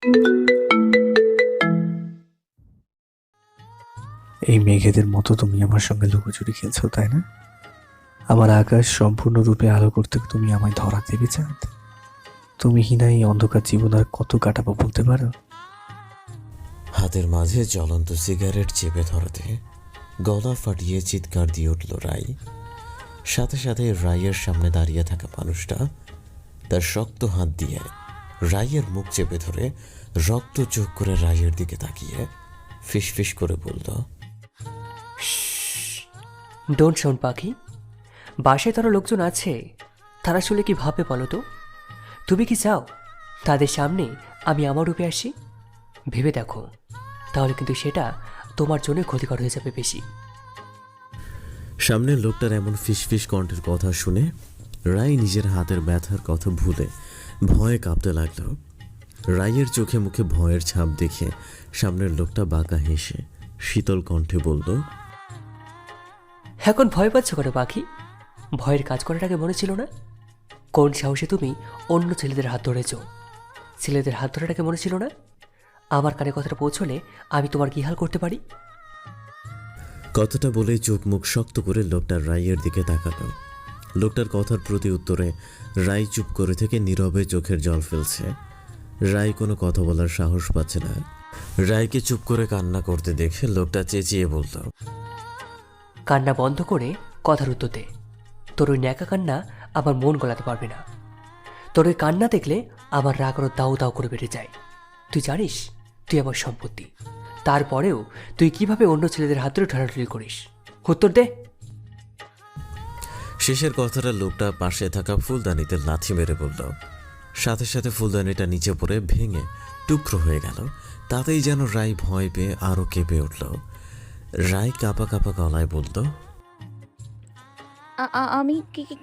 এই মেঘেদের মতো তুমি আমার সঙ্গে লুকোচুরি খেলছো, তাই না? আমার আকাশ সম্পূর্ণরূপে আলো করতে তুমি আমায় ধরা দেবে চাঁদ? তুমি হিনা এই অন্ধকার জীবন আর কত কাটাবো বলতে পারো? হাতের মাঝে জ্বলন্ত সিগারেট চেপে ধরাতে গলা ফাটিয়ে চিৎকার দিয়ে উঠল রাই। সাথে সাথে রাইয়ের সামনে দাঁড়িয়ে থাকা মানুষটা তার শক্ত হাত দিয়ে রাইয়ের মুখ চেপে ধরে রক্ত চোখ করে রাইয়ের দিকে তাকিয়ে ফিসফিস করে বলল, ডোন্ট সাউন্ড পাখি। বাসায় তারা লোকজন আছে, তারা আসলে কি ভাবে বলো তো? তুমি কি চাও তাদের সামনে আমি আমার রূপে আসি? ভেবে দেখো, তাহলে কিন্তু সেটা তোমার জন্য ক্ষতিকর হয়ে যাবে বেশি। সামনের লোকটার এমন ফিসফিস কণ্ঠের কথা শুনে রাই নিজের হাতের ব্যথার কথা ভুলে ভয়ে কাঁপতে লাগলো। রাইয়ের চোখে মুখে ভয়ের ছাপ দেখে সামনের লোকটা বাঁকা হেসে শীতল কণ্ঠে বলল, এখন ভয় পাচ্ছ কেন পাখি? ভয়ের কাজ করার আগে মনে ছিল না? কোন সাহসে তুমি অন্য ছেলেদের হাত ধরেছ? ছেলেদের হাত ধরাটাকে মনে ছিল না? আমার কানে কথাটা পৌঁছলে আমি তোমার কি হাল করতে পারি? কথাটা বলেই চোখ মুখ শক্ত করে লোকটার রাইয়ের দিকে তাকালো। লোকটার কথার প্রতি উত্তরে রাই চুপ করে থেকে নীরবে চোখের জল ফেলছে। রাই কোনো কথা বলার সাহস পাচ্ছে না। রাইকে চুপ করে কান্না করতে দেখে লোকটা চেঁচিয়ে বলল, কান্না বন্ধ করে কথার উত্তর দে। তোর ওই ন্যাকা কান্না আমার মন গলাতে পারবে না। তোর ওই কান্না দেখলে আমার রাগ আরো দাউ দাউ করে বেড়ে যায়। তুই জানিস তুই আমার সম্পত্তি, তারপরেও তুই কিভাবে অন্য ছেলেদের হাত ধরে ঠেলাঠেলি করিস? উত্তর দে। শেষের কথাটা লোকটা পাশে থাকা ফুলদানিতে লাথি মেরে বলল। সাথে সাথে ফুলদানিটা নিচে পড়ে ভেঙে টুকরো হয়ে গেল। তাতেই যেন রাই ভয় পেয়ে আরো কেঁপে উঠল। রাই কাঁপা কাঁপা গলায় বলল, আমি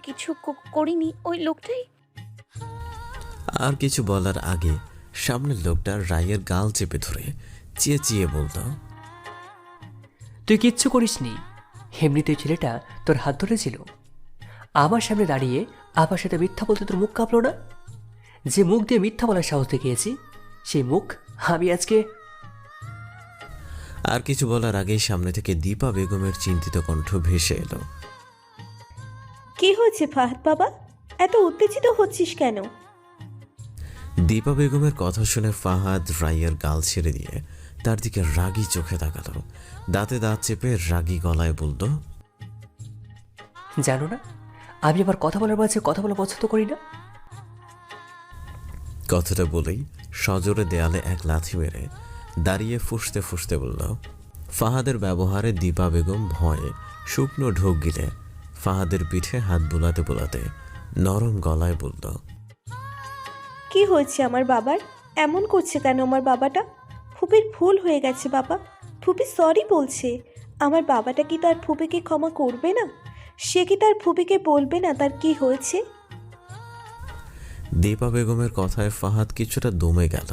কিছু করিনি, ওই লোকটাই। আর কিছু বলার আগে সামনের লোকটা রাইয়ের গাল চেপে ধরে চেঁচিয়ে বলল, তুই কিচ্ছু করিসনি। এমনিতেই ছেলেটা তোর হাত ধরেছিল। আমার সামনে দাঁড়িয়ে আমার সাথে মিথ্যা বলতে তোর মুখ কাঁপলো না? যে মুখ দিয়ে মিথ্যা বলার সাহস দেখিয়েছি, সেই মুখ আমি আজকে। আর কিছু বলার আগেই সামনে থেকে দীপা বেগমের চিন্তিত কণ্ঠ ভেসে এলো। কি হয়েছে ফাহাদ বাবা, এত উত্তেজিত হচ্ছিস কেন? দীপা বেগমের কথা শুনে ফাহাদ রাইয়ের গাল ছেড়ে দিয়ে তার দিকে রাগী চোখে তাকালো। দাঁতে দাঁত চেপে রাগী গলায় বলল, জানো না আমি আবার কথা বলার মাঝে কথা বলা পছন্দ করি না? কথাটা বলেই সজোরে দেয়ালে এক লাথি মেরে দাঁড়িয়ে ফুঁসতে ফুঁসতে বলল। ফাহাদের ব্যবহারে দীপা বেগম ভয়ে শুকনো ঢোক গিলে ফাহাদের পিঠে হাত বুলাতে বুলাতে নরম গলায় বলল, কি হয়েছে আমার বাবার? এমন করছে কেন আমার বাবাটা? ফুপির ভুল হয়ে গেছে বাবা, ফুপি সরি বলছে। আমার বাবাটা কি তার ফুপিকে ক্ষমা করবে না? সে কি তার ফুপিকে বলবে না তার কি হয়েছে? দীপা বেগমের কথায় ফাহাদ কিছুটা দমে গেল।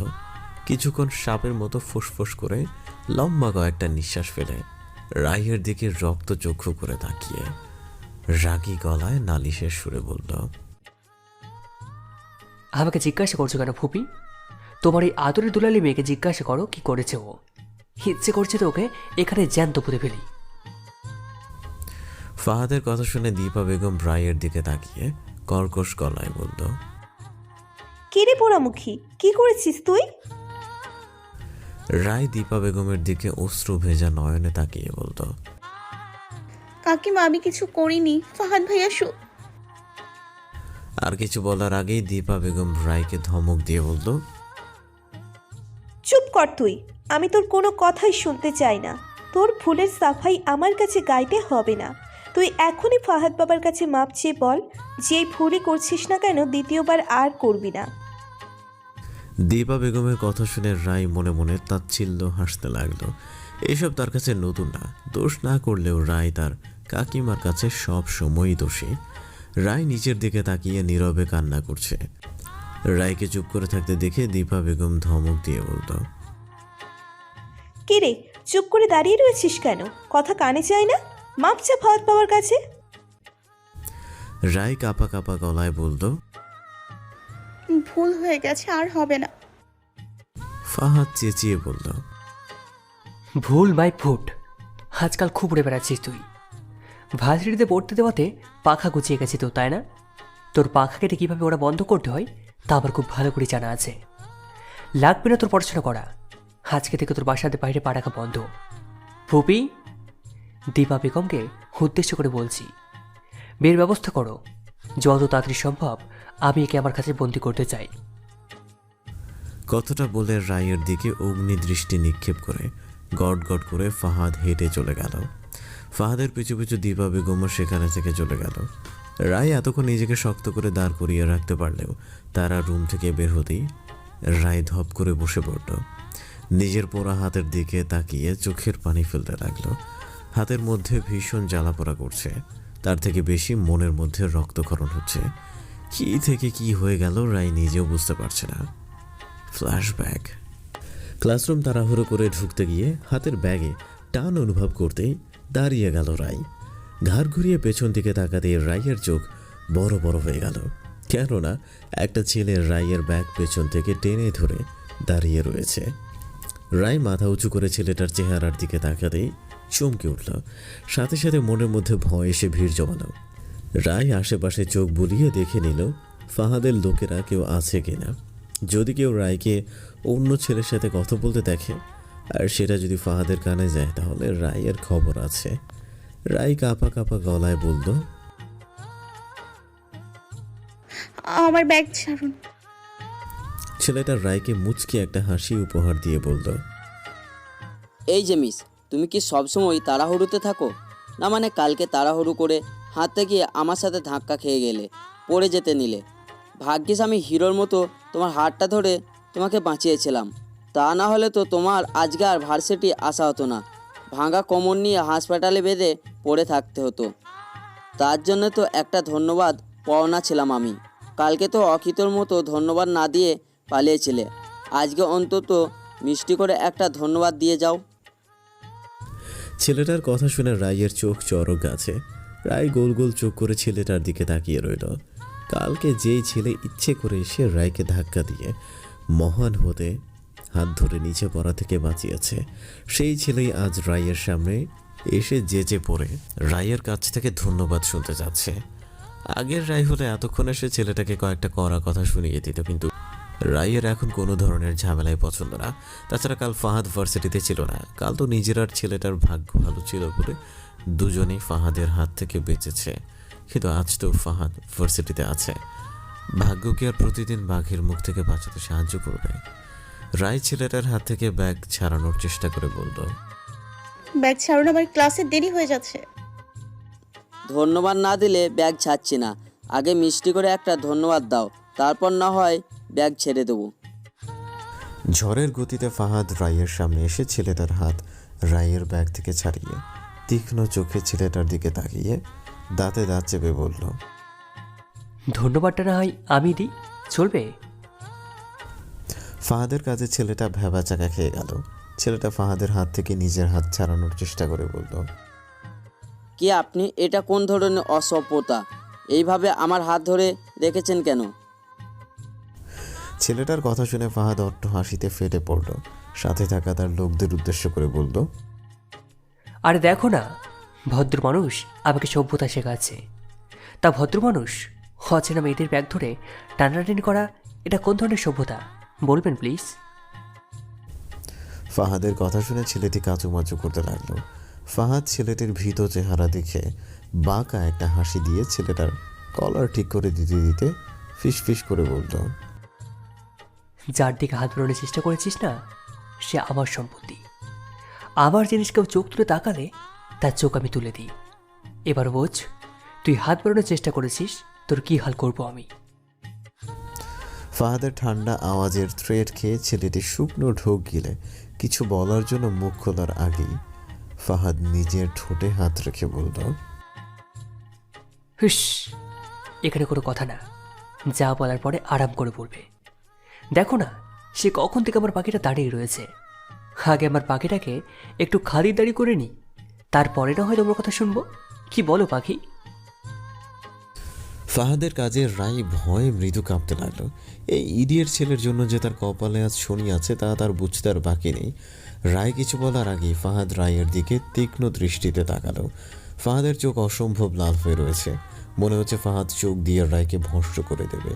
কিছুক্ষণ সাপের মতো ফুসফুস করে লম্বা কয়েকটা নিঃশ্বাস ফেলে রাইয়ের দিকে রক্ত চক্ষু করে তাকিয়ে রাগী গলায় নালিশের সুরে বলল, আমাকে জিজ্ঞাসা করছো কেন ফুপি? তোমার এই আদরের দুলালি মেয়েকে জিজ্ঞাসা করো কি করেছে ও। ইচ্ছে করছে তো ওকে এখানে জ্যান্ত পুঁতে ফেলি। ফাহাদের কথা শুনে দীপা বেগম রাইয়ের দিকে তাকিয়ে কর্কশ গলায় বলল, কে রে পোড়ামুখী, কি করেছিস তুই? রায় দীপা বেগমের দিকে অশ্রু ভেজা নয়নে তাকিয়ে বলল, কাকিমা আমি কিছু করিনি, ফাহাদ ভাইয়া আর কিছু বলার আগেই দীপা বেগম রায়কে ধমক দিয়ে বলল, চুপ কর তুই, আমি তোর কোনো কথাই শুনতে চাই না। তোর ভুলের সাফাই আমার কাছে গাইতে হবে না। তুই এখনই ফাহাদ বাবার কাছে মাপ চেয়ে বল, যেই ভুলই করছিস না কেন দ্বিতীয়বার আর করবি না। দীপা বেগমের কথা শুনে রায় মনে মনে তাচ্ছিল্য হাসতে লাগলো। এসব তার কাছে নতুন না। দোষ না করলেও রায় তার কাকিমার কাছে সব সময়ই দোষী। রায় নিচের দিকে তাকিয়ে নীরবে কান্না করছে। রায়কে চুপ করে থাকতে দেখে দীপা বেগম ধমক দিয়ে বলল, কে রে, চুপ করে দাঁড়িয়ে রয়েছিস কেন? কথা কানে চাই না? মাপ চা ফাহাদ বাবার কাছে। রায় কাঁপা কাঁপা গলায় বলল, ভুল হয়ে গেছে, আর হবে না। ফাহাদ চেঁচিয়ে বলল, ভুল মাই ফুট। আজকাল খুব উড়ে বেড়াচ্ছিস তুই। ভার্সিটিতে পড়তে দেওয়াতে পাখা গুছিয়ে গেছে তো, তাই না? তোর পাখা কেটে কীভাবে ওরা বন্ধ করতে হয় তা আবার খুব ভালো করে জানা আছে। লাগবে না তোর পড়াশোনা করা। আজকে থেকে তোর বাসাতে বাইরে পা রাখা বন্ধ। ফুপি, দীপা বেগমকে উদ্দেশ্য করে বলছি, বিয়ের ব্যবস্থা করো। যত তাড়াতাড়ি সম্ভব আমি একে আমার কাছে বন্দি করতে চাই। কথাটা বলে রায়ের দিকে অগ্নি দৃষ্টি নিক্ষেপ করে গট গট করে ফাহাদ হেঁটে চলে গেল। ফাহাদের পিছু পিছু দীপা বেগমও সেখানে থেকে চলে গেল। রায় এতক্ষণ নিজেকে শক্ত করে দাঁড় করিয়ে রাখতে পারলেও তারা রুম থেকে বের হতেই রায় ধপ করে বসে পড়ল। নিজের পোড়া হাতের দিকে তাকিয়ে চোখের পানি ফেলতে লাগলো। হাতের মধ্যে ভীষণ জ্বালাপোড়া করছে, তার থেকে বেশি মনের মধ্যে রক্তক্ষরণ হচ্ছে। কি থেকে কি হয়ে গেল রায় নিজেও বুঝতে পারছে না। ফ্ল্যাশব্যাক। ক্লাসরুম তাড়াহুড়ো করে ঢুকতে গিয়ে হাতের ব্যাগে টান অনুভব করতেই দাঁড়িয়ে গেল রায়। ঘাড় ঘুরিয়ে পেছন দিকে তাকাতেই রায়ের চোখ বড় বড় হয়ে গেল, কেননা একটা ছেলে রায়ের ব্যাগ পেছন থেকে টেনে ধরে দাঁড়িয়ে রয়েছে। রায় মাথা উঁচু করে ছেলেটার চেহারার দিকে তাকাতেই চমকে উঠল, সাথে সাথে মনের মধ্যে ভয় এসে ভিড় জমালো। রায় আশেপাশে চোখ বুলিয়ে দেখে নিল ফাহাদের লোকেরা কেউ আছে কিনা। যদি কেউ রায়কে অন্য ছেলের সাথে কথা বলতে দেখে আর সেটা যদি ফাহাদের কানে যায় তাহলে রায়ের খবর আছে। রায় কাঁপা কাঁপা গলায় বলল, আমার ব্যাগ ছাড়ুন। ছেলেটা রায়কে মুচকি একটা হাসি উপহার দিয়ে বলল, এই যে মিস, তুমি কি সবসময় তাড়াহুড়োতে থাকো? না মানে কালকে তাড়াহুড়ো করে হাঁটতে গিয়ে আমার সাথে ধাক্কা খেয়ে গেলে, পড়ে যেতে নিলে। ভাগ্যিস আমি হিরোর মতো তোমার হাতটা ধরে তোমাকে বাঁচিয়েছিলাম, তা না হলে তো তোমার আজকে আর ভার্সিটি আসা হতো না। ভাঙা কোমর নিয়ে হাসপাতালে বেঁধে পড়ে থাকতে হতো। তার জন্য তো একটা ধন্যবাদ পাওনা ছিলাম আমি। কালকে তো অখিতর মতো ধন্যবাদ না দিয়ে পালিয়েছিলে, আজকে অন্তত মিষ্টি করে একটা ধন্যবাদ দিয়ে যাও। ছেলেটার কথা শুনে রায়ের চোখ চড়ক গাছে। রায় গোল গোল চোখ করে ছেলেটার দিকে তাকিয়ে রইল। কালকে যেই ছেলে ইচ্ছে করে এসে রায়কে ধাক্কা দিয়ে মহান হতে হাত ধরে নিচে পড়া থেকে বাঁচিয়েছে, সেই ছেলেই আজ রায়ের সামনে এসে যেচে পড়ে রায়ের কাছ থেকে ধন্যবাদ শুনতে যাচ্ছে। আগের রায় হলে এতক্ষণে সে ছেলেটাকে কয়েকটা কড়া কথা শুনিয়ে দিত, কিন্তু রায়ের এখন কোনো ধরনের ঝামেলায় পছন্দ না। তাছাড়া কাল ফাহাদ ভার্সিটিতে ছিল না। কাল তো নিজের আর ছেলেটার ভাগ্য ভালো ছিল বলে দুজনেই ফাহাদের হাত থেকে বেঁচেছে, কিন্তু আজ তো ফাহাদ ভার্সিটিতে আছে। ভাগ্য কি আর প্রতিদিন বাঘের মুখ থেকে বাঁচাতে সাহায্য করবে? রায় ছেলেটার হাত থেকে ব্যাগ ছাড়ানোর চেষ্টা করে বলল, ব্যাগ ছাড়ুন, আমার ক্লাসে দেরি হয়ে যাচ্ছে। ধন্যবাদ না দিলে ব্যাগ ছাড়ছি না। আগে মিষ্টি করে একটা ধন্যবাদ দাও, তারপর না হয় ব্যাগ ছেড়ে দেবো। ঝড়ের গতিতে ফাহাদ রায়ের সামনে এসে ছেলেটার হাত রায়ের ব্যাগ থেকে ছাড়িয়ে তীক্ষ্ণ চোখে ছেলেটার দিকে তাকিয়ে দাঁতে দাঁত চেপে বলল, ধন্যবাদটা না হয় আমি দিই, চলবে? ফাহাদের কাছে ছেলেটা ভেবা চাকা খেয়ে গেল। ছেলেটা ফাহাদের হাত থেকে নিজের হাত ছাড়ানোর চেষ্টা করে বলল, কি আপনি, এটা কোন ধরনের অসভ্যতা? এইভাবে আমার হাত ধরে রেখেছেন কেন? ছেলেটার কথা শুনে ফাহাদ অট্ট হাসিতে ফেটে পড়ল। সাথে থাকা তার লোকদের উদ্দেশ্য করে বলল, আরে দেখো না, ভদ্র মানুষ আমাকে সভ্যতা শেখাচ্ছে। তা ভদ্র মানুষ অচেনা মেয়েদের ব্যাগ ধরে টানাটানি করা, এটা কোন ধরনের সভ্যতা বলবেন প্লিজ? ফাহাদের কথা শুনে ছেলেটি কাচুমাচু করতে লাগলো। ফাহাদ ছেলেটির ভীত চেহারা দেখে বাঁকা একটা হাসি দিয়ে ছেলেটার কলার ঠিক করে দিতে দিতে ফিস করে বলল, যার দিকে হাত বাড়ানোর চেষ্টা করেছিস না, সে আমার সম্পত্তি। আমার জিনিস কেউ চোখ তুলে তাকালে তার চোখ আমি তুলে দিই। এবার বোঝ, তুই হাত বাড়ানোর চেষ্টা করেছিস, তোর কি হাল করব আমি। ফাহাদের ঠান্ডা আওয়াজের থ্রেড খেয়ে ছেলেটি শুকনো ঢোক গিলে কিছু বলার জন্য মুখ খোলার আগেই ফাহাদ নিজের ঠোঁটে হাত রেখে বলল, হুস, এখানে কোনো কথা না, যা বলার পরে আরাম করে বলবে। দেখো না, সে কখন থেকে আমার পাখিটা দাঁড়িয়ে রয়েছে। আগে আমার পাখিটাকে একটু খাতিরদারি করে নি, তারপরে না হয় তোমার কথা শুনবো। কি বলো পাখি? ফাহাদের কাজে রায় ভয়ে মৃদু কাঁপতে লাগলো। এই ইডিয়েট ছেলের জন্য যে তার কপালে আজ শনি আছে তা তার বুঝতে আর বাকি নেই। রায় কিছু বলার আগেই ফাহাদ রায়ের দিকে তীক্ষ্ণ দৃষ্টিতে তাকালো। ফাহাদের চোখ অসম্ভব লাল হয়ে রয়েছে। মনে হচ্ছে ফাহাদ চোখ দিয়ে রায়কে ভস্ম করে দেবে।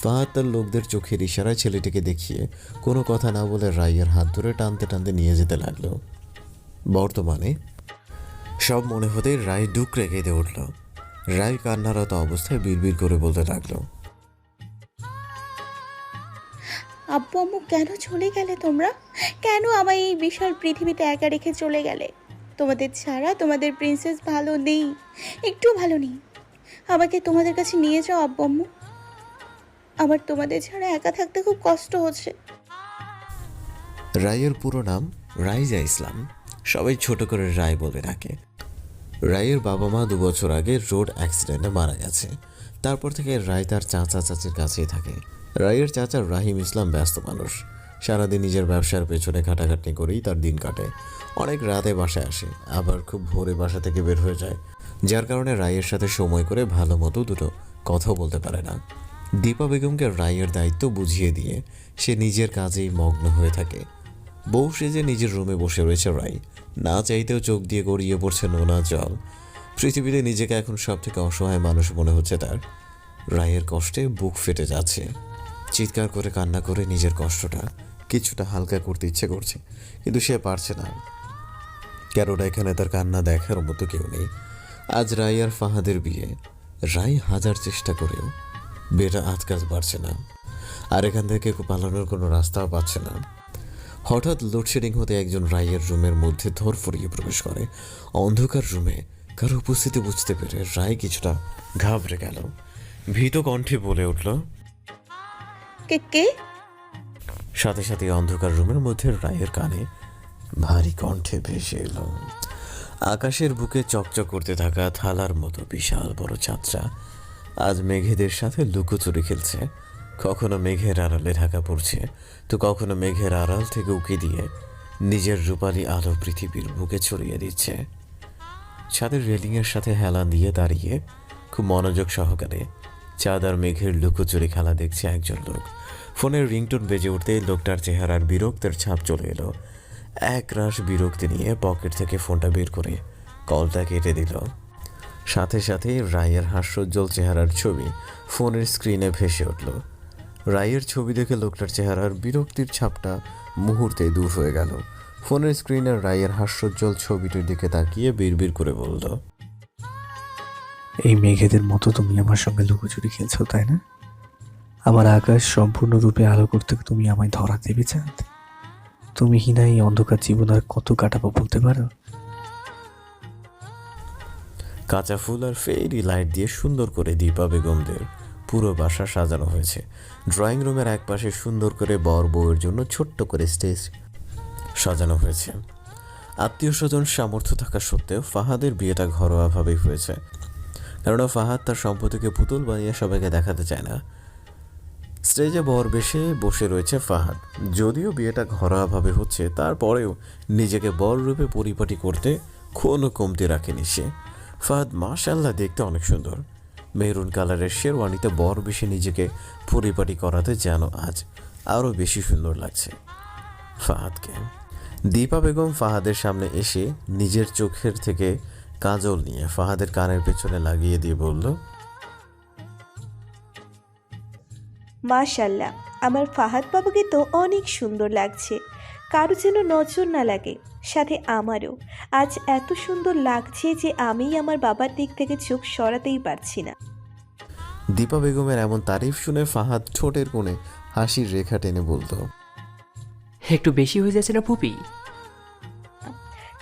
ফাহাদ তার লোকদের চোখের ইশারায় ছেলেটিকে দেখিয়ে কোনো কথা না বলে রায়ের হাত ধরে টানতে টানতে নিয়ে যেতে লাগলো। বর্তমানে সব মনে হতে রায় ডুকরে কেঁদে উঠল। রায় কান্নারত অবস্থায় বিড়বিড় করে বলতে লাগলো, আব্বু আম্মু কেন চলে গেলে তোমরা? কেন আমায় এই বিশাল পৃথিবীতে একা রেখে চলে গেলে? তোমাদের ছাড়া তোমাদের প্রিন্সেস ভালো নেই, একটু ভালো নেই। আমাকে তোমাদের কাছে নিয়ে যাও আব্বু আম্মু। আমার তোমাদের ছাড়া একা থাকতে খুব কষ্ট হচ্ছে। রায়ের পুরো নাম রাইজা ইসলাম, সবাই ছোট করে রায় বলে ডাকে। রায়ের বাবা মা 2 বছর আগে রোড অ্যাক্সিডেন্টে মারা গেছে। তারপর থেকে রায় তার চাচা চাচির কাছেই থাকে। রায়ের চাচা রাহিম ইসলাম ব্যস্ত মানুষ, সারাদিন নিজের ব্যবসার পেছনে খাটাখাটনি করেই তার দিন কাটে। অনেক রাতে বাসায় আসে, আবার খুব ভোরে বাসা থেকে বের হয়ে যায়, যার কারণে রায়ের সাথে সময় করে ভালো মতো দুটো কথাও বলতে পারে না। দীপা বেগমকে রায়ের দায়িত্ব বুঝিয়ে দিয়ে সে নিজের কাজেই মগ্ন হয়ে থাকে। বউ সেজে নিজের রুমে বসে রয়েছে রায়, না চাইতেও চোখ দিয়ে গড়িয়ে পড়ছে নোনা জল। পৃথিবীতে নিজেকে এখন সব থেকে অসহায় মানুষ মনে হচ্ছে তার। রায়ের কষ্টে বুক ফেটে যাচ্ছে। চিৎকার করে কান্না করে নিজের কষ্টটা কিছুটা হালকা করতে ইচ্ছে করছে, কিন্তু সে পারছে না। কেননা এখানে তার কান্না দেখার মতো কেউ নেই। আজ রায় আর ফাহাদের বিয়ে। রায় হাজার চেষ্টা করেও বিয়েটা আটকাতে পারছে না, আর এখান থেকে পালানোর কোনো রাস্তাও পাচ্ছে না। হঠাৎ লোডশেডিং হতে একজন রায়ের রুমের মধ্যে ধরফরিয়ে প্রবেশ করে। অন্ধকার রুমে কারো উপস্থিতি বুঝতে পেরে রায় কিছুটা ঘাবড়ে গেল। ভীত কণ্ঠে বলে উঠল, কে কে? সাথে সাথে অন্ধকার রুমের মধ্যে রায়ের কানে ভারী কণ্ঠে ভেসে এলো, আকাশের বুকে চকচক করতে থাকা থালার মতো বিশাল বড় চাঁদটা আজ মেঘেদের সাথে লুকোচুরি খেলছে। কখনো মেঘের আড়ালে ঢাকা পড়ছে, তো কখনো মেঘের আড়াল থেকে উকি দিয়ে নিজের রূপালী আলো পৃথিবীর বুকে ছড়িয়ে দিচ্ছে। ছাদের রেলিংয়ের সাথে হেলান দিয়ে দাঁড়িয়ে খুব মনোযোগ সহকারে চাঁদ আর মেঘের লুকোচুরি খেলা দেখছে একজন লোক। ফোনের রিংটোন বেজে উঠতেই লোকটার চেহারার বিরক্তের ছাপ চলে এলো। এক রাশ বিরক্তি নিয়ে পকেট থেকে ফোনটা বের করে কলটা কেটে দিল। সাথে সাথে রায়ের হাস্যোজ্জ্বল চেহারার ছবি ফোনের স্ক্রিনে ভেসে উঠল। রায়ের ছবি দেখে লোকটার চেহারার বিরক্তির ছাপটা মুহূর্তে দূর হয়ে গেল। ফোনের স্ক্রিনে রায়ের হাস্যোজ্জ্বল ছবিটির দিকে তাকিয়ে বিড়বিড় করে বলল, এই মেঘেদের মতো তুমি আমার সঙ্গে লুকোচুরি খেলছো, তাই না? আমার আকাশ সম্পূর্ণরূপে আলো করতে তুমি আমায় ধরা দেবে চাঁদ? তুমি হিনা এই অন্ধকার জীবন আর কত কাটাবো বলতে পারো? কাঁচা ফুল আর ফেরি লাইট দিয়ে সুন্দর করে দীপা বেগমদের পুরো বাসা সাজানো হয়েছে। ড্রয়িং রুমের এক পাশে সুন্দর করে বর বউয়ের জন্য ছোট্ট করে স্টেজ সাজানো হয়েছে। আত্মীয় স্বজন সামর্থ্য থাকা সত্ত্বেও ফাহাদের বিয়েটা ঘরোয়াভাবেই হয়েছে, কেননা ফাহাদ তার সম্পত্তিকে পুতুল বানিয়ে সবাইকে দেখাতে চায় না। স্টেজে বর বেশে বসে রয়েছে ফাহাদ। যদিও বিয়েটা ঘরোয়াভাবে হচ্ছে, তারপরেও নিজেকে বর রূপে পরিপাটি করতে কোনো কমতি রাখেনি সে। ফাহাদ মাশাআল্লাহ দেখতে অনেক সুন্দর। মেরুন কালারের শেরওয়ানিতে বর বেশি নিজেকে পরিপাটি করাতে যেন আজ আরও বেশি সুন্দর লাগছে ফাহাদকে। দীপা বেগম ফাহাদের সামনে এসে নিজের চোখের থেকে কাজল নিয়ে ফাহাদের কানের পেছনে লাগিয়ে দিয়ে বলল, মাশাল্লাহ, আমার ফাহাদ বাবাকে তো অনেক সুন্দর লাগছে, কারো যেন নজর না লাগে, সাথে আমারও আজ এত সুন্দর লাগছে যে আমি আমার বাবার দিক থেকে চোখ সরাতেই পারছি না। দীপা বেগমের এমন তারিফ শুনে ফাহাদ ঠোঁটের কোণে হাসির রেখা টেনে বলল, একটু বেশি হয়ে যাচ্ছে না ফুপি?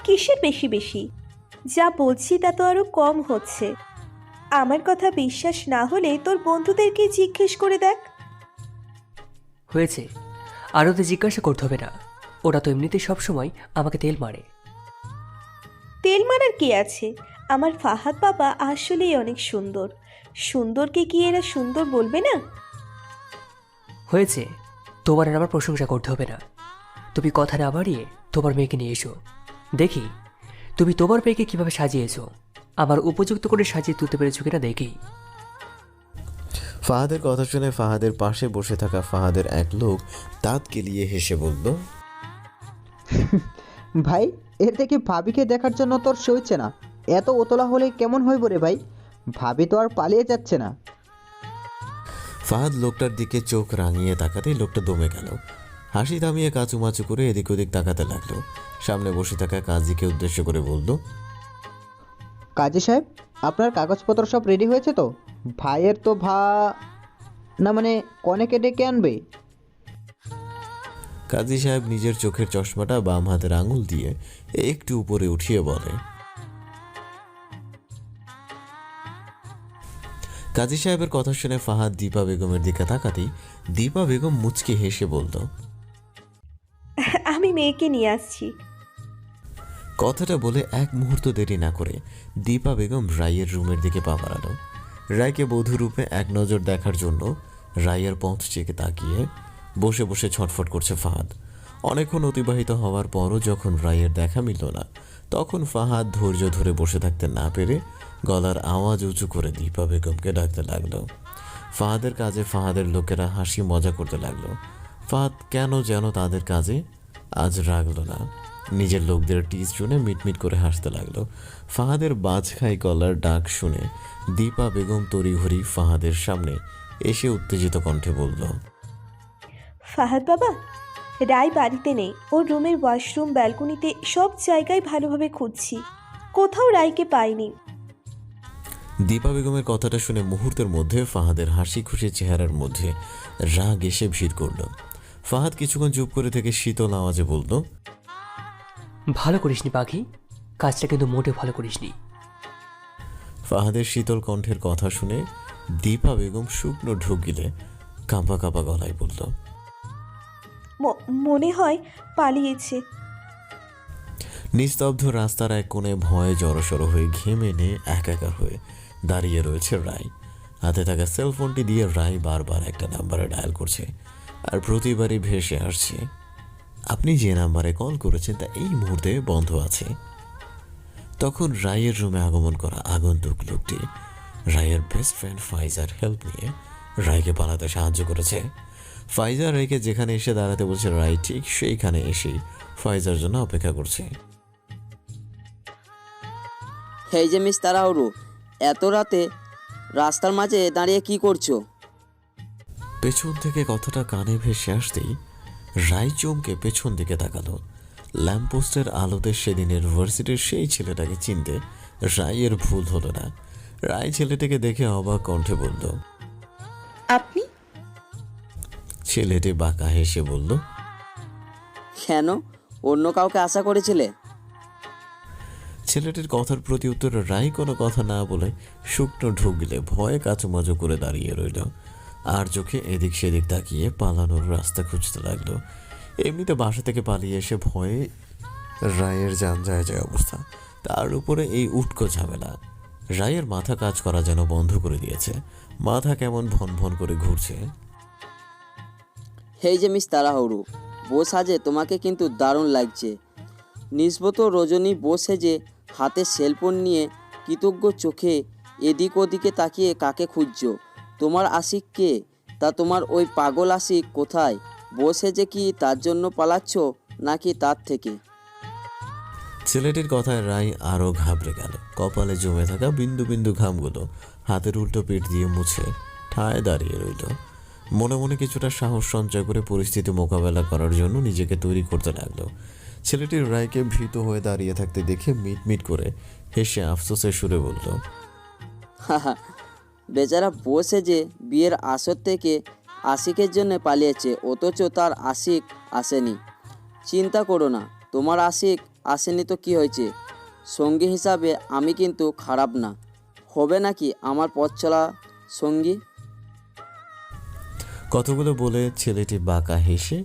কিসের বেশি বেশি? যা বলছি তা তো আরো কম হচ্ছে। আমার কথা বিশ্বাস না হলে তোর বন্ধুদেরকে জিজ্ঞেস করে দেখ। হয়েছে, আর ওদের জিজ্ঞাসা করতে হবে না, ওরা তো এমনিতে সবসময় আমাকে তেল মারে। তেল মারার কি আছে? আমার ফাহাদ বাবা আসলেই অনেক সুন্দর। সুন্দরকে কি এরা সুন্দর বলবে না? হয়েছে, তোমার আর আমার প্রশংসা করতে হবে না। তুমি কথা না বাড়িয়ে তোমার মেয়েকে নিয়ে এসো, দেখি তুমি তোমার মেয়েকে কিভাবে সাজিয়েছো। আমার উপযুক্ত করে সাজিয়ে তুলতে পেরেছো কিনা দেখি। ফাহাদের কথা শুনে ফাহাদের পাশে বসে থাকা ফাহাদের এক লোক দাঁত কেলিয়ে হেসে বলল, ভাই এর থেকে ভাবিকে দেখার জন্য তোর সইছে না। এত ওতলা হলে কেমন হইব রে ভাই? ভাবি তো আর পালিয়ে যাচ্ছে না। ফাহাদ লোকটার দিকে চোখ রাঙিয়ে তাকাতেই লোকটা দমে গেল। হাসি থামিয়ে কাচুমাচু করে এদিক ওদিক তাকাতে লাগলো। সামনে বসে থাকা কাজীকে উদ্দেশ্য করে বলল, কাজী সাহেব, আপনার কাগজপত্র সব রেডি হয়েছে তো? ভাইয়ের তো না মানে কনেকে ডেকে আনবে। কাজী সাহেব নিজের চোখের চশমাটা বাম হাতের আঙুল দিয়ে একটু উপরে উঠিয়ে বলে। কাজী সাহেবের কথা শুনে ফাহাদ দীপা বেগমের দিকে তাকাতেই দীপা বেগম মুচকি হেসে বলল, আমি মেয়েকে নিয়ে আসছি। কথাটা বলে এক মুহূর্ত দেরি না করে দীপা বেগম রায়ের রুমের দিকে পা বাড়ালো। রায়কে বধূরূপে এক নজর দেখার জন্য রায়ের পথ চেকে তাকিয়ে বসে বসে ছটফট করছে ফাহাদ। অনেকক্ষণ অতিবাহিত হওয়ার পরও যখন রায়ের দেখা মিলল না, তখন ফাহাদ ধৈর্য ধরে বসে থাকতে না পেরে গলার আওয়াজ উঁচু করে দীপা বেগমকে ডাকতে লাগলো। ফাহাদের কাজে ফাহাদের লোকেরা হাসি মজা করতে লাগলো। ফাহাদ কেন যেন তাদের কাজে আজ রাগলো না। নিজের লোকদের টিজ শুনে মিটমিট করে হাসতে লাগলো। ফাহাদের বাজখাই গলার ডাক শুনে দীপা বেগম তড়িঘড়ি ফাহাদের সামনে এসে উত্তেজিত কণ্ঠে বলল, ফাহাদ বাবা, রায় বাড়িতে নেই। ওর রুমের ওয়াশরুম, ব্যালকনিতে সব জায়গায় ভালোভাবে খুঁজছি, কোথাও রায়কে পাইনি। দীপা বেগমের কথাটা শুনে মুহূর্তের মধ্যে ফাহাদের হাসি খুশি চেহারার মধ্যে রাগ এসে ভিড় করল। ফাহাদ কিছুক্ষণ চুপ করে থেকে শীতল আওয়াজে বলল, ভালো করিসনি পাখি, কাজটা কিন্তু মোটে ভালো করিসনি। ফাহাদের শীতল কণ্ঠের কথা শুনে দীপা বেগম শুকনো ঢোক গিলে কাঁপা কাঁপা গলায় বলল, মনে হয় পালিয়েছে। নিস্তব্ধ রাস্তার এক কোণে ভয়ে জড়সড় হয়ে ঘেমে নিয়ে একা হয়ে দাঁড়িয়ে রয়েছে রায়। হাতে থাকা সেলফোনটি দিয়ে রায় বারবার একটা নাম্বারে ডায়াল করছে, আর প্রতিবারই ভেসে আসছে, আপনি যে নাম্বারে কল করেছেন তা এই মুহূর্তে বন্ধ আছে। তখন রায়ের রুমে আগমন করা আগন্তুক লোকটি রায়ের বেস্ট ফ্রেন্ড ফাইজার হেল্প নিয়ে রায়কে পালাতে সাহায্য করেছে। ফাইজার রায়কে যেখানে এসে দাঁড়াতে বলছে, রায় ঠিক সেইখানে এসেই ফাইজার জন্য অপেক্ষা করছে। হেই যে মিস তাড়াহুড়ো, এত রাতে রাস্তার মাঝে দাঁড়িয়ে কি করছো? পেছন থেকে কথাটা কানে ভেসে আসতেই রায় চমকে পেছন দিকে তাকালো। ল্যাম্পপোস্টের আলোতে সেদিনের ভার্সিটির সেই ছেলেটাকে চিনতে রায়ের ভুল হলো না। রায় ছেলেটিকে দেখে অবাক কণ্ঠে বলল, আপনি? ছেলেটি বাঁকা হেসে বলল, কেন, অন্য কাউকে আশা করেছিলে? ছেলেটির কথার প্রতি উত্তরে রায় কোনো কথা না বলে শুকনো ঢোক গিলে ভয়ে কাচুমাচু করে দাঁড়িয়ে রইল, আর চোখে এদিক সেদিক তাকিয়ে পালানোর রাস্তা খুঁজতে লাগলো। এমনিতে বাসা থেকে পালিয়ে এসে ভয়ে রায়ের যান যায় অবস্থা, তার উপরে এই উটকো ঝামেলা। রায়ের মাথা কাজ করা যেন বন্ধ করে দিয়েছে, মাথা কেমন ভন ভন করে ঘুরছে। হেই যে মিস তাড়াহুড়ো, বউ সাজে তোমাকে কিন্তু দারুণ লাগছে। নিসবত রজনী বউ সেজে হাতে সেলফোন নিয়ে কৃতজ্ঞ চোখে এদিক ওদিকে তাকিয়ে কাকে খুঁজছো? তোমার আশিক কে? তা তোমার ওই পাগল আশিক কোথায়? বউ সেজে কি তার জন্য পালাচ্ছ নাকি তার থেকে? ছেলেটির কথায় রায় আরও ঘাবড়ে গেল। কপালে জমে থাকা বিন্দু বিন্দু ঘামগুলো হাতের উল্টো পিঠ দিয়ে মুছে ঠায় দাঁড়িয়ে রইল। মনে মনে কিছুটা সাহস সঞ্চয় করে পরিস্থিতি মোকাবেলা করার জন্য নিজেকে তৈরি করতে লাগলো। ছেলেটির রায়কে ভীত হয়ে দাঁড়িয়ে থাকতে দেখে মিটমিট করে হেসে আফসোসের সুরে বলল, হাহা, বেচারা বউ সেজে বিয়ের আসর থেকে আশিকের জন্য পালিয়েছে, অথচ তার আশিক আসেনি। চিন্তা করো না, তোমার আশিক আসেনি তো কি হয়েছে? সঙ্গী হিসাবে আমি কিন্তু খারাপ না। হবে নাকি আমার পথ চলা সঙ্গী? কতগুলো বলে ছেলেটি বাঁকা হেসে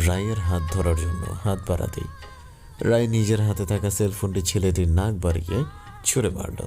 রায়ের হাত ধরার জন্য হাত বাড়াতেই রায় নিজের হাতে থাকা সেলফোনটি ছেলেটির নাক বাড়িয়ে ছুঁড়ে মারল।